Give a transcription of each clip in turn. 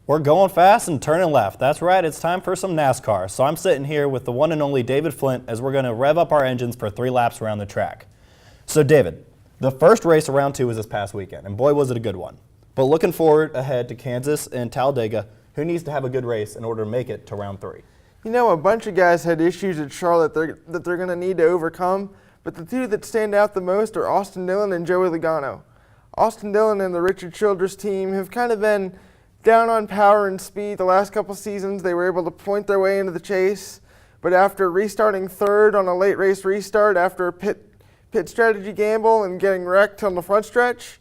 We're going fast and turning left. That's right, it's time for some NASCAR. So I'm sitting here with the one and only David Flynt as we're going to rev up our engines for 3 laps around the track. So David, the first race of round 2 was this past weekend, and boy was it a good one. But looking forward ahead to Kansas and Talladega, who needs to have a good race in order to make it to round 3? You know, a bunch of guys had issues at Charlotte that they're going to need to overcome, but the two that stand out the most are Austin Dillon and Joey Logano. Austin Dillon and the Richard Childress team have kind of been down on power and speed the last couple seasons. They were able to point their way into the chase, but after restarting third on a late race restart after a pit strategy gamble and getting wrecked on the front stretch,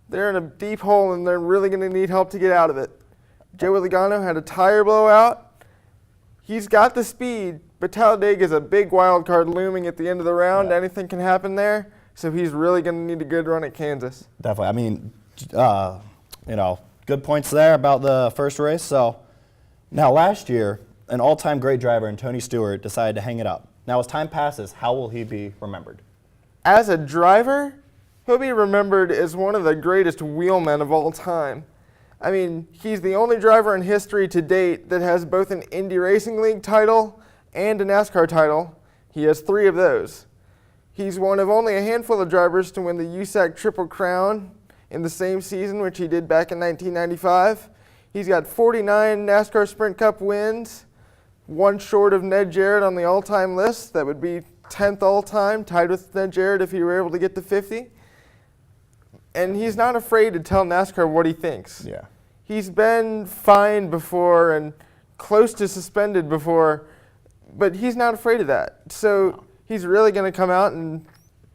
they're in a deep hole and they're really going to need help to get out of it. Joey Logano had a tire blowout. He's got the speed, but Talladega is a big wild card looming at the end of the round. Yeah. Anything can happen there, so he's really going to need a good run at Kansas. Definitely. I mean, good points there about the first race. So now last year, an all-time great driver in Tony Stewart decided to hang it up. Now as time passes, how will he be remembered? As a driver, he'll be remembered as one of the greatest wheelmen of all time. I mean, he's the only driver in history to date that has both an Indy Racing League title and a NASCAR title. He has 3 of those. He's one of only a handful of drivers to win the USAC Triple Crown in the same season, which he did back in 1995. He's got 49 NASCAR Sprint Cup wins, 1 short of Ned Jarrett on the all-time list. That would be 10th all-time, tied with Ned Jarrett if he were able to get to 50. And he's not afraid to tell NASCAR what he thinks. Yeah. He's been fined before and close to suspended before, but he's not afraid of that. So he's really going to come out and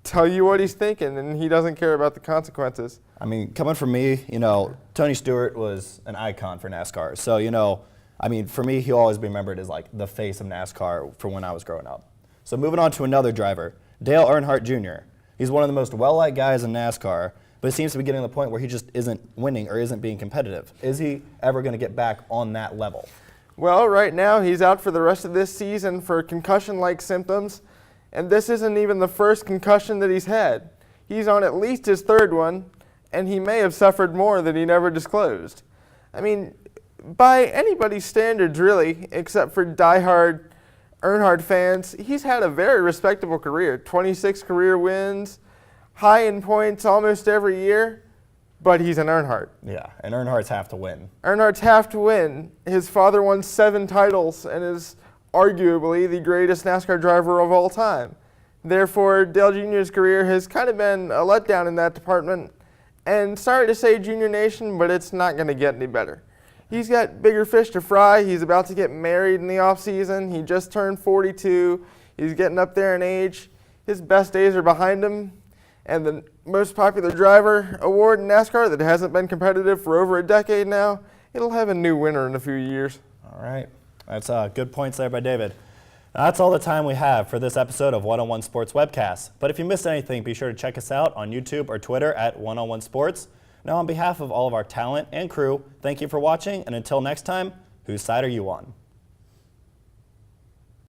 tell you what he's thinking, and he doesn't care about the consequences. I mean, coming from me, Tony Stewart was an icon for NASCAR. So, for me, he'll always be remembered as like the face of NASCAR for when I was growing up. So moving on to another driver, Dale Earnhardt Jr. He's one of the most well-liked guys in NASCAR, but it seems to be getting to the point where he just isn't winning or isn't being competitive. Is he ever going to get back on that level? Well, right now he's out for the rest of this season for concussion-like symptoms, and this isn't even the first concussion that he's had. He's on at least his 3rd one, and he may have suffered more that he never disclosed. I mean, by anybody's standards really, except for diehard Earnhardt fans, he's had a very respectable career. 26 career wins, high in points almost every year, but he's an Earnhardt. Yeah, and Earnhardts have to win. Earnhardts have to win. His father won 7 titles and is arguably the greatest NASCAR driver of all time. Therefore, Dale Jr.'s career has kind of been a letdown in that department. And sorry to say, Junior Nation, but it's not going to get any better. He's got bigger fish to fry. He's about to get married in the offseason. He just turned 42. He's getting up there in age. His best days are behind him. And the most popular driver award in NASCAR that hasn't been competitive for over a decade now, it'll have a new winner in a few years. All right. That's good points there by David. That's all the time we have for this episode of 101 Sports Webcast. But if you missed anything, be sure to check us out on YouTube or Twitter at 101 Sports. Now, on behalf of all of our talent and crew, thank you for watching, and until next time, whose side are you on?